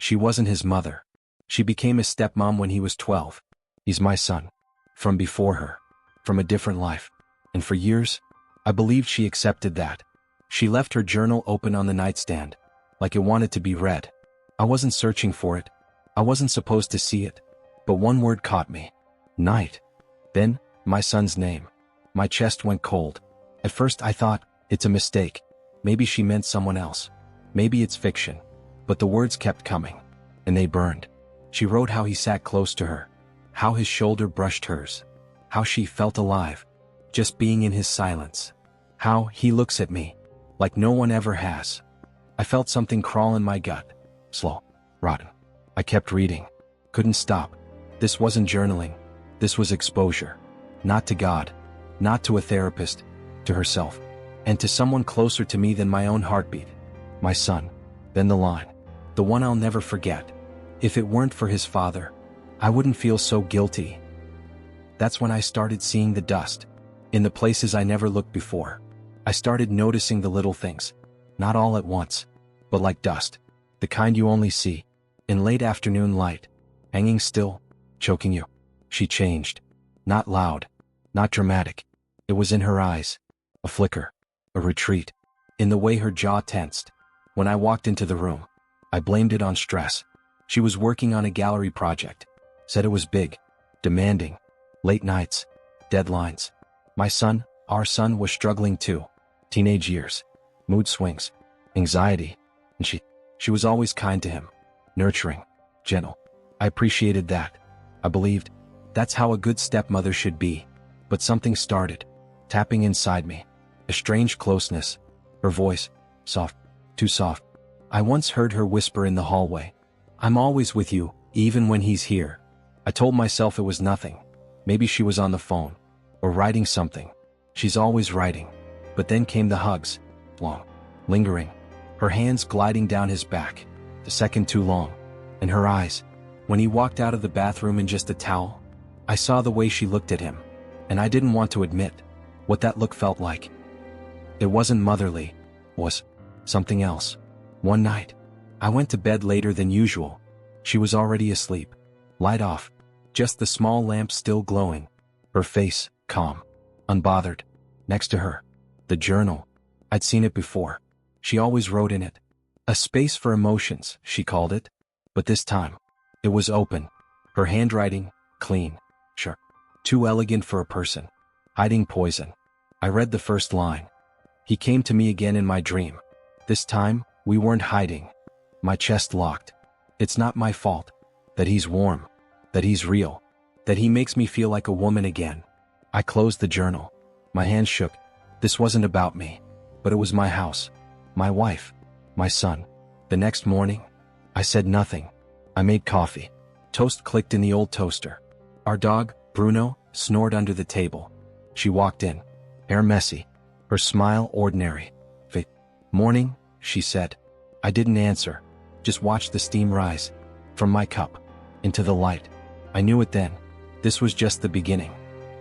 She wasn't his mother. She became his stepmom when he was 12. He's my son. From before her. From a different life. And for years, I believed she accepted that. She left her journal open on the nightstand, like it wanted to be read. I wasn't searching for it. I wasn't supposed to see it. But one word caught me. Night. Then, my son's name. My chest went cold. At first I thought, it's a mistake. Maybe she meant someone else. Maybe it's fiction. But the words kept coming. And they burned. She wrote how he sat close to her. How his shoulder brushed hers. How she felt alive. Just being in his silence. How he looks at me. Like no one ever has. I felt something crawl in my gut. Slow. Rotten. I kept reading. Couldn't stop. This wasn't journaling. This was exposure. Not to God. Not to a therapist. To herself. And to someone closer to me than my own heartbeat. My son. Then the line. The one I'll never forget. If it weren't for his father, I wouldn't feel so guilty. That's when I started seeing the dust. In the places I never looked before. I started noticing the little things. Not all at once. But like dust. The kind you only see. In late afternoon light. Hanging still. Choking you. She changed. Not loud. Not dramatic. It was in her eyes. A flicker. A retreat. In the way her jaw tensed. When I walked into the room, I blamed it on stress. She was working on a gallery project. Said it was big. Demanding. Late nights. Deadlines. My son, our son, was struggling too. Teenage years. Mood swings. Anxiety. And she was always kind to him. Nurturing. Gentle. I appreciated that. I believed that's how a good stepmother should be. But something started. Tapping inside me. A strange closeness. Her voice. Soft. Too soft. I once heard her whisper in the hallway. I'm always with you, even when he's here. I told myself it was nothing. Maybe she was on the phone. Or writing something. She's always writing. But then came the hugs. Long. Lingering. Her hands gliding down his back. A second too long. And her eyes. When he walked out of the bathroom in just a towel, I saw the way she looked at him. And I didn't want to admit what that look felt like. It wasn't motherly. Was something else. One night, I went to bed later than usual. She was already asleep. Light off. Just the small lamp still glowing. Her face, calm. Unbothered. Next to her, the journal. I'd seen it before. She always wrote in it. A space for emotions, she called it. But this time, it was open. Her handwriting, clean. Sure. Too elegant for a person. Hiding poison. I read the first line. He came to me again in my dream. This time, we weren't hiding. My chest locked. It's not my fault. That he's warm. That he's real. That he makes me feel like a woman again. I closed the journal. My hands shook. This wasn't about me. But it was my house. My wife. My son. The next morning, I said nothing. I made coffee. Toast clicked in the old toaster. Our dog, Bruno, snored under the table. She walked in. Hair messy. Her smile ordinary. Morning, she said. I didn't answer. Just watched the steam rise. From my cup. Into the light. I knew it then. This was just the beginning.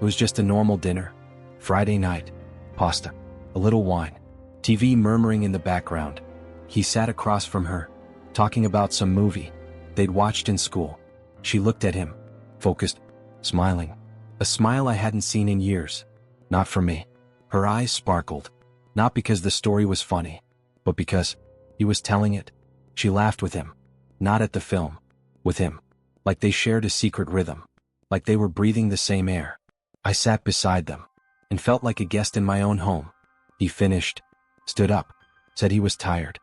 It was just a normal dinner. Friday night. Pasta. A little wine. TV murmuring in the background. He sat across from her. Talking about some movie they'd watched in school. She looked at him. Focused. Smiling. A smile I hadn't seen in years. Not for me. Her eyes sparkled. Not because the story was funny. But because he was telling it. She laughed with him. Not at the film. With him. Like they shared a secret rhythm. Like they were breathing the same air. I sat beside them. And felt like a guest in my own home. He finished. Stood up. Said he was tired.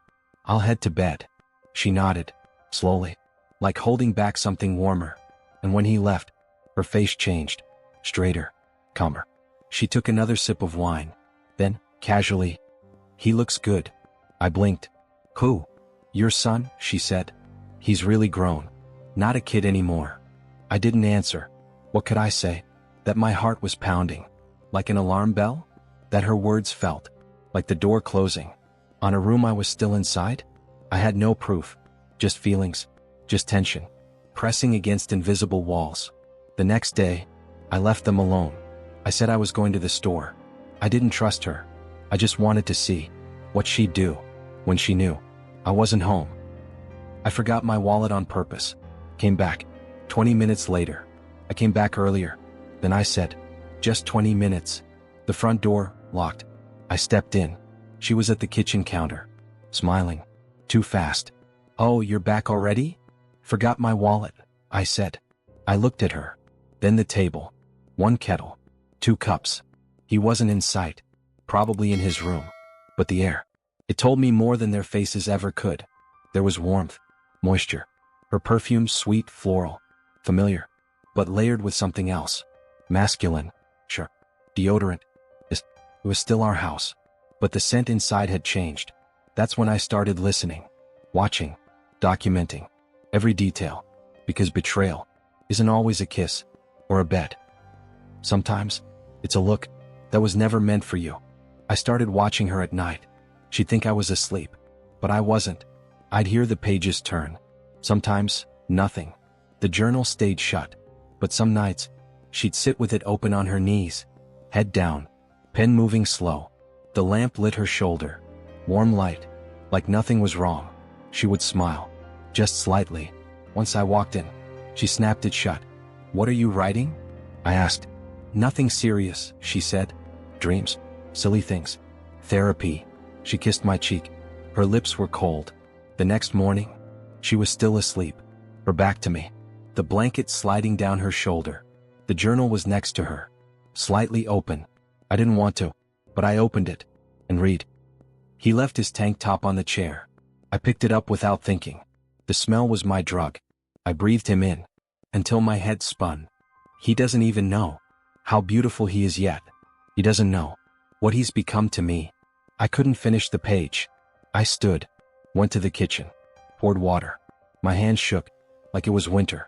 I'll head to bed. She nodded. Slowly. Like holding back something warmer. And when he left, her face changed. Straighter. Calmer. She took another sip of wine. Then, casually, he looks good. I blinked. Who? Your son, she said. He's really grown. Not a kid anymore. I didn't answer. What could I say? That my heart was pounding. Like an alarm bell? That her words felt. Like the door closing. On a room I was still inside? I had no proof. Just feelings. Just tension. Pressing against invisible walls. The next day, I left them alone. I said I was going to the store. I didn't trust her. I just wanted to see what she'd do when she knew I wasn't home. I forgot my wallet on purpose. Came back. 20 minutes later. I came back earlier. Then I said, just 20 minutes. The front door, locked. I stepped in. She was at the kitchen counter. Smiling. Too fast. Oh, you're back already? Forgot my wallet, I said. I looked at her. Then the table. 1 kettle. 2 cups. He wasn't in sight. Probably in his room. But the air. It told me more than their faces ever could. There was warmth. Moisture. Her perfume sweet, floral. Familiar. But layered with something else. Masculine. Sure. Deodorant. It was still our house. But the scent inside had changed. That's when I started listening. Watching. Documenting. Every detail. Because betrayal isn't always a kiss. Or a bed. Sometimes, it's a look that was never meant for you. I started watching her at night. She'd think I was asleep. But I wasn't. I'd hear the pages turn. Sometimes, nothing. The journal stayed shut. But some nights, she'd sit with it open on her knees. Head down. Pen moving slow. The lamp lit her shoulder. Warm light. Like nothing was wrong. She would smile. Just slightly. Once I walked in, she snapped it shut. What are you writing? I asked. Nothing serious, she said. Dreams. Silly things. Therapy. She kissed my cheek. Her lips were cold. The next morning, she was still asleep. Her back to me. The blanket sliding down her shoulder. The journal was next to her. Slightly open. I didn't want to, but I opened it. And read. He left his tank top on the chair. I picked it up without thinking. The smell was my drug. I breathed him in. Until my head spun. He doesn't even know how beautiful he is yet. He doesn't know what he's become to me. I couldn't finish the page. I stood. Went to the kitchen. Poured water. My hands shook like it was winter.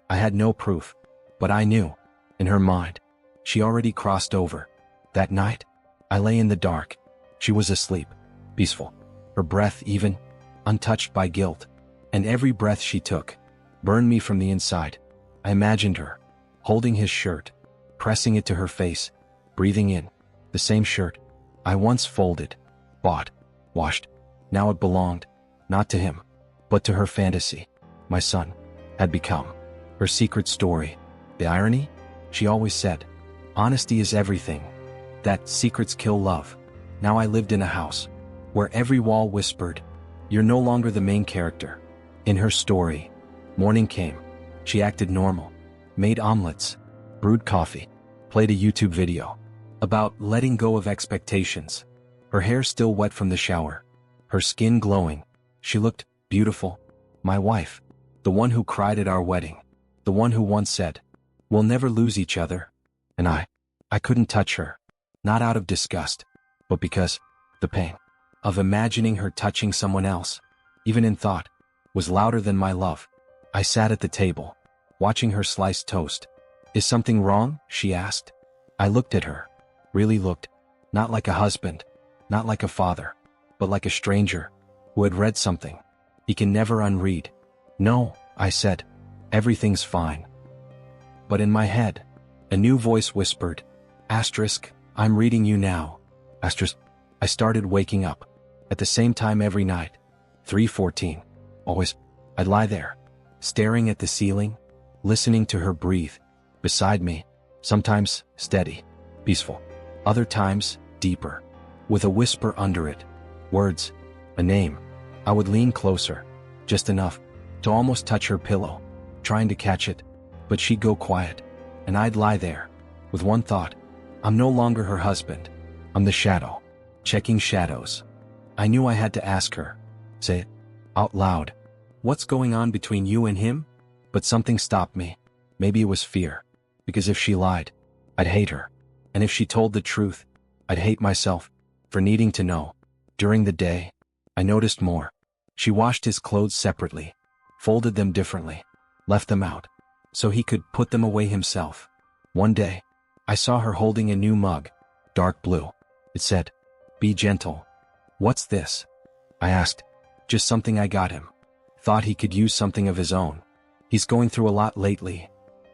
I had no proof. But I knew. In her mind. She already crossed over. That night, I lay in the dark. She was asleep. Peaceful. Her breath even. Untouched by guilt. And every breath she took burned me from the inside. I imagined her. Holding his shirt. Pressing it to her face. Breathing in. The same shirt. I once folded. Bought. Washed. Now it belonged. Not to him. But to her fantasy. My son. Had become. Her secret story. The irony? She always said. Honesty is everything. That secrets kill love. Now I lived in a house. Where every wall whispered. You're no longer the main character. In her story. Morning came. She acted normal. Made omelets. Brewed coffee. Played a YouTube video. About letting go of expectations. Her hair still wet from the shower. Her skin glowing. She looked beautiful. My wife. The one who cried at our wedding. The one who once said, we'll never lose each other. And I couldn't touch her. Not out of disgust. But because the pain of imagining her touching someone else, even in thought, was louder than my love. I sat at the table, watching her slice toast. Is something wrong? She asked. I looked at her. Really looked. Not like a husband. Not like a father. But like a stranger who had read something he can never unread. No, I said. Everything's fine. But in my head, a new voice whispered, Asterisk, I'm reading you now. Asterisk. I started waking up. At the same time every night. 3:14. Always. I'd lie there, staring at the ceiling, listening to her breathe. Beside me. Sometimes steady. Peaceful. Other times, deeper. With a whisper under it. Words. A name. I would lean closer. Just enough to almost touch her pillow. Trying to catch it. But she'd go quiet. And I'd lie there. With one thought. I'm no longer her husband. I'm the shadow. Checking shadows. I knew I had to ask her. Say it. Out loud. What's going on between you and him? But something stopped me. Maybe it was fear. Because if she lied, I'd hate her. And if she told the truth, I'd hate myself for needing to know. During the day, I noticed more. She washed his clothes separately, folded them differently, left them out, so he could put them away himself. One day, I saw her holding a new mug, dark blue. It said, Be gentle. What's this? I asked. Just something I got him. Thought he could use something of his own. He's going through a lot lately.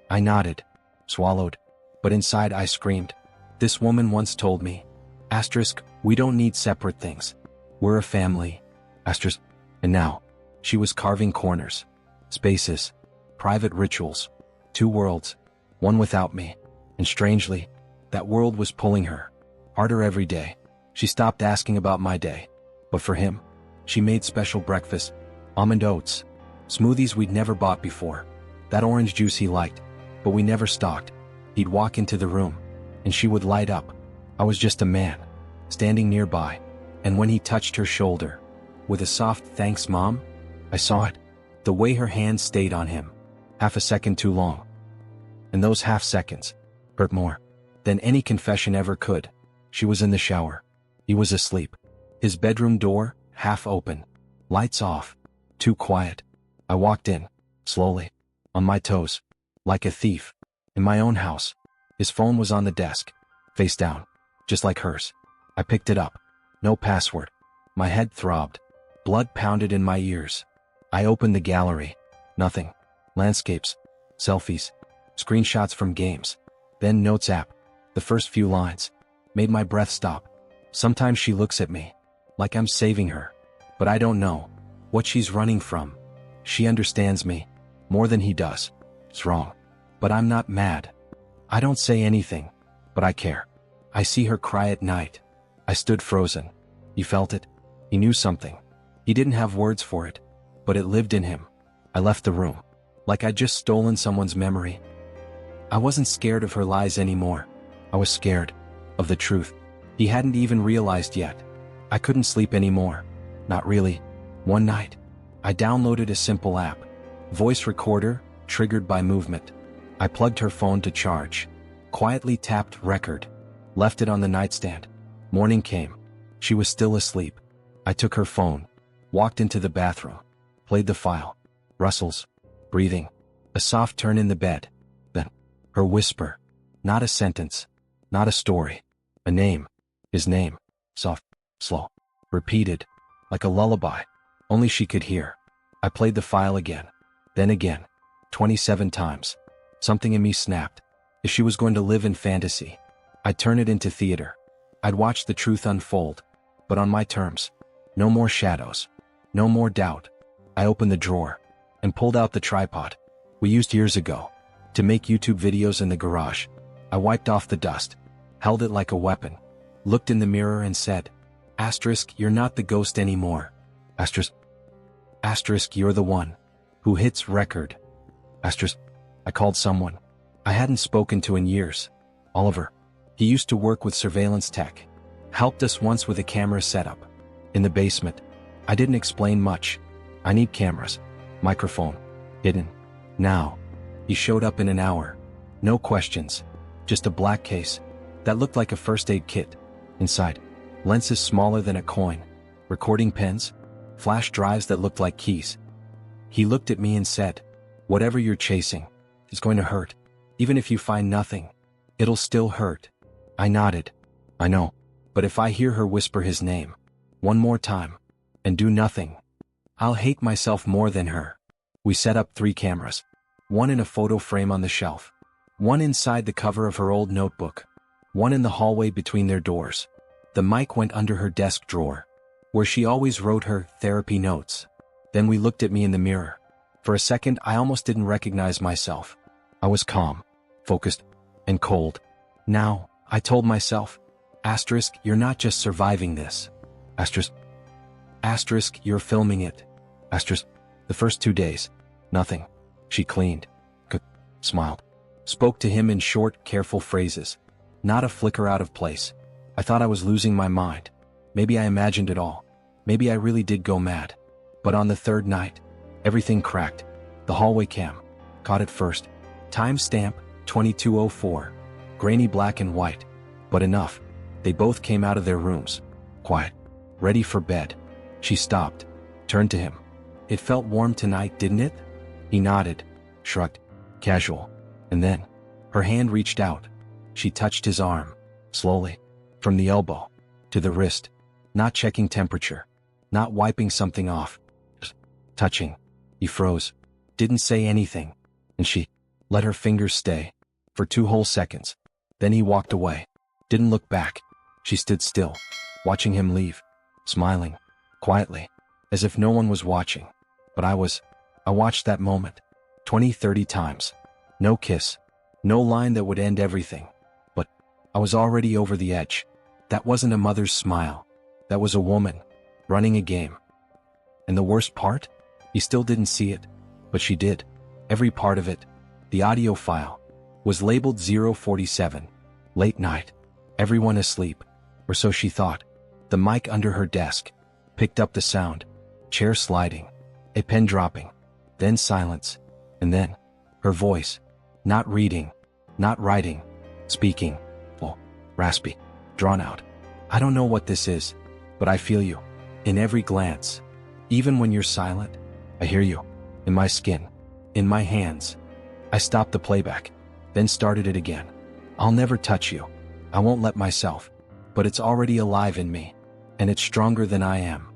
I nodded, swallowed, but inside I screamed. This woman once told me, Asterisk, we don't need separate things. We're a family. Asterisk. And now, She was carving corners, spaces, private rituals, two worlds, one without me, and strangely, that world was pulling her harder every day. She stopped asking about my day, but for him, she made special breakfast, almond oats, smoothies we'd never bought before, that orange juice he liked, but we never stocked. He'd walk into the room, and she would light up. I was just a man, standing nearby, and when he touched her shoulder, with a soft "Thanks, Mom," I saw it, the way her hand stayed on him, half a second too long. And those half seconds hurt more than any confession ever could. She was in the shower. He was asleep. His bedroom door, half open. Lights off. Too quiet. I walked in, slowly, on my toes, like a thief, in my own house. His phone was on the desk, face down, just like hers. I picked it up. No password. My head throbbed. Blood pounded in my ears. I opened the gallery. Nothing. Landscapes. Selfies. Screenshots from games. Then Notes app. The first few lines made my breath stop. Sometimes she looks at me, like I'm saving her. But I don't know what she's running from. She understands me more than he does. It's wrong. But I'm not mad. I don't say anything, but I care. I see her cry at night. I stood frozen. He felt it. He knew something. He didn't have words for it, but it lived in him. I left the room, like I'd just stolen someone's memory. I wasn't scared of her lies anymore. I was scared of the truth. He hadn't even realized yet. I couldn't sleep anymore. Not really. One night, I downloaded a simple app, voice recorder, triggered by movement. I plugged her phone to charge, quietly tapped record, left it on the nightstand. Morning came. She was still asleep. I took her phone, walked into the bathroom, played the file. Rustles, breathing, a soft turn in the bed. Then, her whisper. Not a sentence, not a story. A name. His name. Soft, slow, repeated, like a lullaby. Only she could hear. I played the file again, then again, 27 times. Something in me snapped. If she was going to live in fantasy, I'd turn it into theater. I'd watch the truth unfold, but on my terms. No more shadows. No more doubt. I opened the drawer and pulled out the tripod we used years ago to make YouTube videos in the garage. I wiped off the dust, held it like a weapon, looked in the mirror and said, "Asterisk, you're not the ghost anymore. Asterisk, you're the one who hits record. Asterisk." I called someone I hadn't spoken to in years. Oliver. He used to work with surveillance tech. Helped us once with a camera setup. In the basement. I didn't explain much. I need cameras. Microphone. Hidden. Now. He showed up in an hour. No questions. Just a black case that looked like a first aid kit. Inside, lenses smaller than a coin. Recording pens. Flash drives that looked like keys. He looked at me and said, "Whatever you're chasing is going to hurt. Even if you find nothing, it'll still hurt." I nodded. I know. But if I hear her whisper his name one more time and do nothing, I'll hate myself more than her. We set up 3 cameras. One in a photo frame on the shelf. One inside the cover of her old notebook. One in the hallway between their doors. The mic went under her desk drawer, where she always wrote her therapy notes. Then we looked at me in the mirror. For a second, I almost didn't recognize myself. I was calm, focused, and cold. Now, I told myself, "Asterisk, you're not just surviving this. Asterisk, you're filming it. Asterisk." The first 2 days, nothing. She cleaned, cooked, smiled, spoke to him in short, careful phrases. Not a flicker out of place. I thought I was losing my mind. Maybe I imagined it all. Maybe I really did go mad. But on the 3rd night, everything cracked. The hallway cam caught it first. Timestamp 22:04. Grainy black and white. But enough. They both came out of their rooms. Quiet. Ready for bed. She stopped. Turned to him. "It felt warm tonight, didn't it?" He nodded. Shrugged. Casual. And then, her hand reached out. She touched his arm. Slowly. From the elbow to the wrist. Not checking temperature. Not wiping something off. Just touching. He froze. Didn't say anything. And she let her fingers stay. For 2 whole seconds. Then he walked away. Didn't look back. She stood still, watching him leave. Smiling. Quietly. As if no one was watching. But I watched that moment 20, 30 times. No kiss. No line that would end everything. But I was already over the edge. That wasn't a mother's smile. That was a woman running a game. And the worst part? He still didn't see it. But she did. Every part of it. The audio file was labeled 047. Late night. Everyone asleep. Or so she thought. The mic under her desk picked up the sound. Chair sliding. A pen dropping. Then silence. And then her voice. Not reading. Not writing. Speaking. Oh, raspy. Drawn out. I don't know what this is, but I feel you. In every glance. Even when you're silent, I hear you. In my skin. In my hands. I stopped the playback. Then started it again. I'll never touch you. I won't let myself. But it's already alive in me. And it's stronger than I am.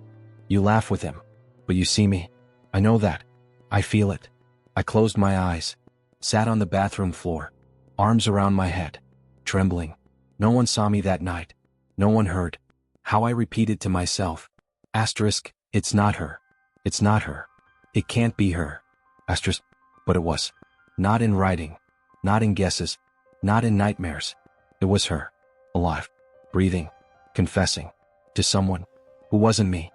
You laugh with him. But you see me. I know that. I feel it. I closed my eyes. Sat on the bathroom floor. Arms around my head. Trembling. No one saw me that night. No one heard. How I repeated to myself. Asterisk, it's not her. It's not her. It can't be her. Asterisk, but it was. Not in writing. Not in guesses. Not in nightmares. It was her. Alive. Breathing. Confessing. To someone who wasn't me.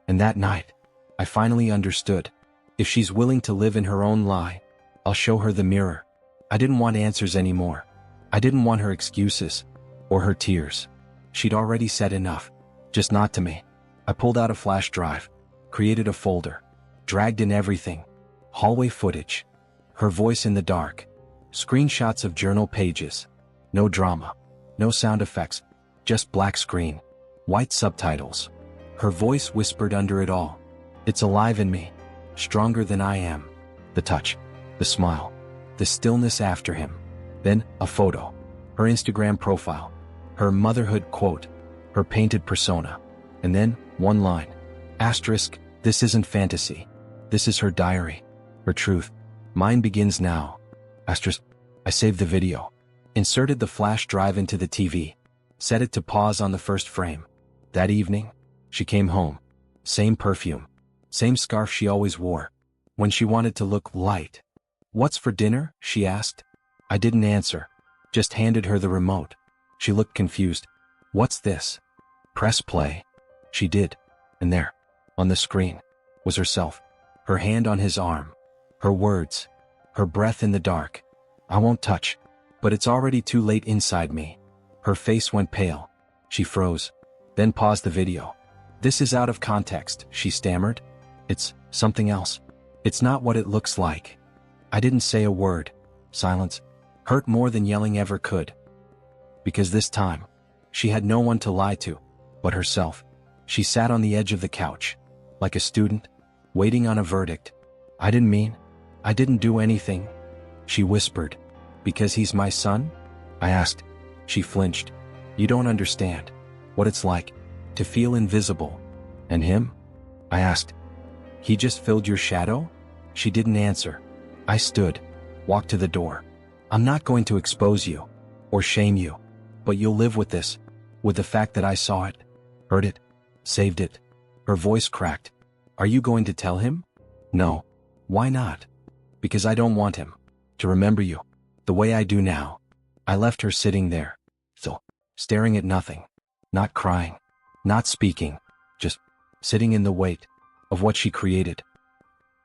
And that night, I finally understood. If she's willing to live in her own lie, I'll show her the mirror. I didn't want answers anymore. I didn't want her excuses. Or her tears. She'd already said enough. Just not to me. I pulled out a flash drive. Created a folder. Dragged in everything. Hallway footage. Her voice in the dark. Screenshots of journal pages. No drama. No sound effects. Just black screen. White subtitles. Her voice whispered under it all. It's alive in me. Stronger than I am. The touch. The smile. The stillness after him. Then, a photo. Her Instagram profile. Her motherhood quote. Her painted persona. And then, one line. Asterisk, this isn't fantasy. This is her diary. Her truth. Mine begins now. Asterisk, I saved the video. Inserted the flash drive into the TV. Set it to pause on the first frame. That evening, she came home. Same perfume. Same scarf she always wore. When she wanted to look light. What's for dinner? She asked. I didn't answer. Just handed her the remote. She looked confused. What's this? Press play. She did. And there, on the screen, was herself. Her hand on his arm. Her words. Her breath in the dark. I won't touch. But it's already too late inside me. Her face went pale. She froze. Then paused the video. This is out of context, she stammered. It's something else. It's not what it looks like. I didn't say a word. Silence hurt more than yelling ever could. Because this time, she had no one to lie to, but herself. She sat on the edge of the couch, like a student, waiting on a verdict. I didn't do anything. She whispered. Because he's my son? I asked. She flinched. You don't understand what it's like to feel invisible. And him? I asked. He just filled your shadow? She didn't answer. I stood, walked to the door. I'm not going to expose you or shame you, but you'll live with this, with the fact that I saw it, heard it, saved it. Her voice cracked. Are you going to tell him? No. Why not? Because I don't want him to remember you the way I do now. I left her sitting there, so staring at nothing, not crying, not speaking, just sitting in the weight of what she created.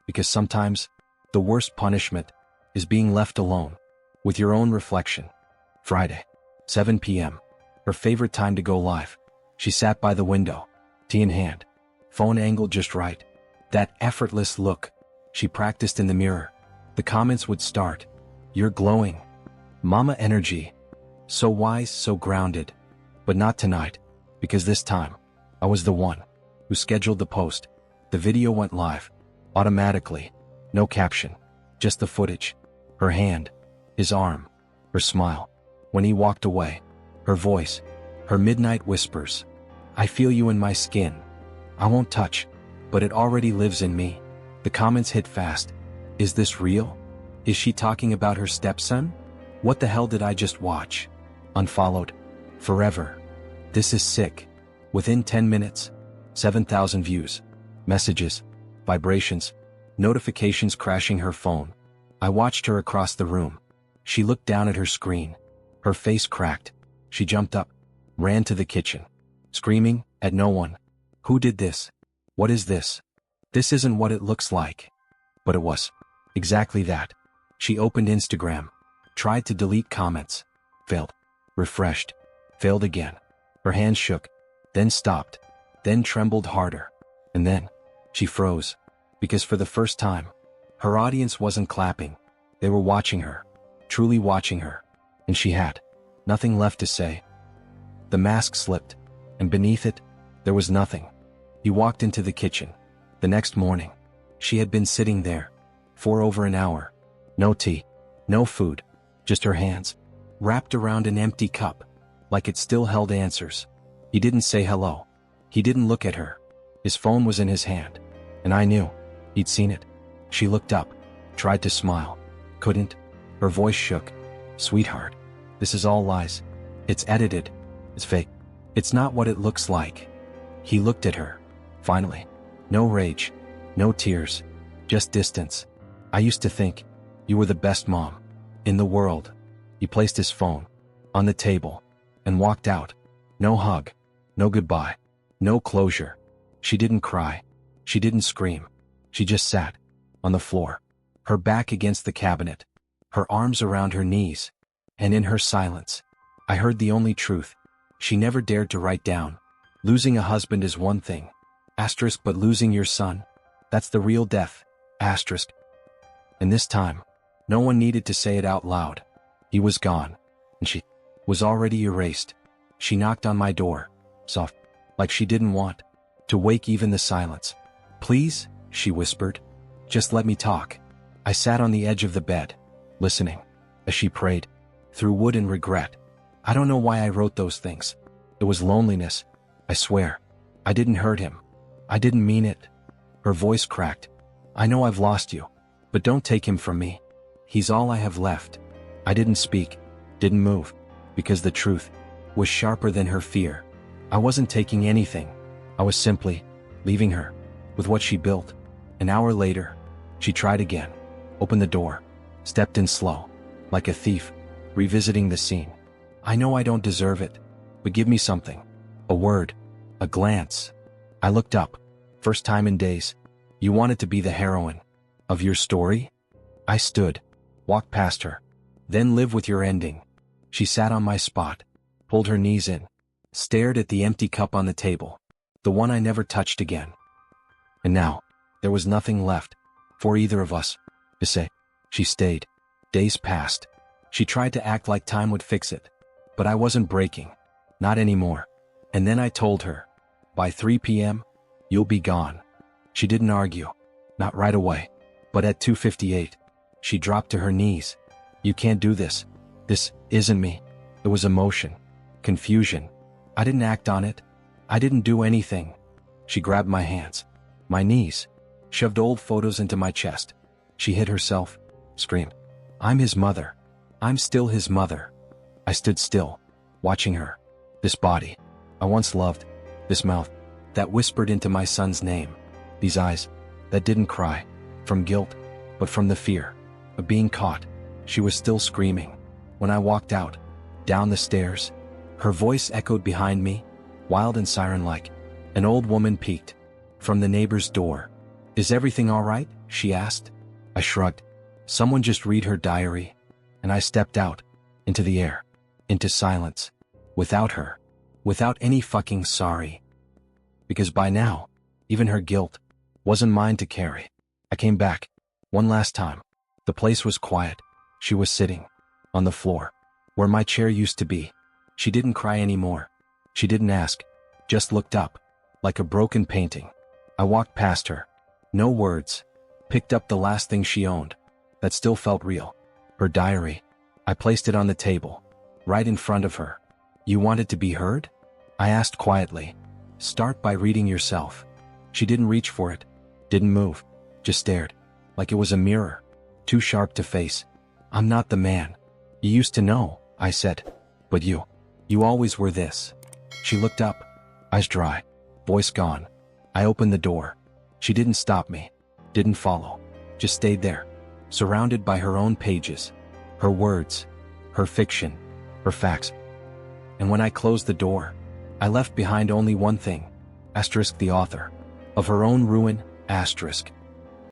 Because sometimes the worst punishment is being left alone with your own reflection. Friday, 7 p.m., her favorite time to go live. She sat by the window, tea in hand, phone angle just right. That effortless look she practiced in the mirror. The comments would start. You're glowing. Mama energy. So wise, so grounded. But not tonight, because this time, I was the one who scheduled the post. The video went live, automatically. No caption, just the footage. Her hand, his arm, her smile. When he walked away, her voice, her midnight whispers. I feel you in my skin. I won't touch, but it already lives in me. The comments hit fast. Is this real? Is she talking about her stepson? What the hell did I just watch? Unfollowed. Forever. This is sick. Within 10 minutes, 7,000 views. Messages. Vibrations. Notifications crashing her phone. I watched her across the room. She looked down at her screen. Her face cracked. She jumped up, ran to the kitchen, screaming at no one. Who did this? What is this? This isn't what it looks like. But it was. Exactly that. She opened Instagram, tried to delete comments, failed, refreshed, failed again. Her hands shook, then stopped, then trembled harder, and then she froze, because for the first time, her audience wasn't clapping. They were watching her, truly watching her, and she had nothing left to say. The mask slipped, and beneath it, there was nothing. He walked into the kitchen. The next morning, she had been sitting there for over an hour. No tea, no food, just her hands, wrapped around an empty cup, like it still held answers. He didn't say hello. He didn't look at her. His phone was in his hand, and I knew he'd seen it. She looked up, tried to smile, couldn't. Her voice shook. Sweetheart, this is all lies. It's edited. It's fake. It's not what it looks like. He looked at her. Finally. No rage. No tears. Just distance. I used to think you were the best mom in the world. He placed his phone on the table and walked out. No hug. No goodbye. No closure. She didn't cry. She didn't scream. She just sat on the floor, her back against the cabinet, her arms around her knees, and in her silence, I heard the only truth she never dared to write down. Losing a husband is one thing, asterisk, but losing your son, that's the real death, asterisk. And this time, no one needed to say it out loud. He was gone, and she was already erased. She knocked on my door, soft, like she didn't want to wake even the silence. Please, she whispered, just let me talk. I sat on the edge of the bed, listening, as she prayed, through wood and regret. I don't know why I wrote those things. It was loneliness, I swear. I didn't hurt him. I didn't mean it. Her voice cracked. I know I've lost you, but don't take him from me. He's all I have left. I didn't speak, didn't move, because the truth was sharper than her fear. I wasn't taking anything. I was simply leaving her with what she built. An hour later, she tried again, opened the door, stepped in slow, like a thief, revisiting the scene. I know I don't deserve it, but give me something. A word, a glance. I looked up. First time in days. You wanted to be the heroine of your story? I stood, walked past her. Then live with your ending. She sat on my spot, pulled her knees in, stared at the empty cup on the table, the one I never touched again. And now, there was nothing left for either of us to say. She stayed. Days passed. She tried to act like time would fix it, but I wasn't breaking. Not anymore. And then I told her, by 3 p.m., you'll be gone. She didn't argue. Not right away. But at 2:58, she dropped to her knees. You can't do this. This isn't me. It was emotion. Confusion. I didn't act on it. I didn't do anything. She grabbed my hands, my knees, shoved old photos into my chest. She hit herself, screamed. I'm his mother. I'm still his mother. I stood still, watching her. This body I once loved. This mouth that whispered into my son's name. These eyes that didn't cry from guilt, but from the fear of being caught. She was still screaming. When I walked out, down the stairs, her voice echoed behind me, wild and siren-like. An old woman peeked from the neighbor's door. Is everything all right? She asked. I shrugged. Someone just read her diary. And I stepped out, into the air, into silence, without her, without any fucking sorry. Because by now, even her guilt wasn't mine to carry. I came back, one last time. The place was quiet. She was sitting on the floor, where my chair used to be. She didn't cry anymore. She didn't ask, just looked up, like a broken painting. I walked past her, no words, picked up the last thing she owned, that still felt real, her diary. I placed it on the table, right in front of her. You wanted to be heard? I asked quietly. Start by reading yourself. She didn't reach for it, didn't move, just stared, like it was a mirror, too sharp to face. I'm not the man you used to know, I said. But you always were this. She looked up, eyes dry, voice gone. I opened the door. She didn't stop me. didn't follow, just stayed there, surrounded by her own pages, her words, her fiction, her facts. And when I closed the door, I left behind only one thing, *, the author, of her own ruin, *.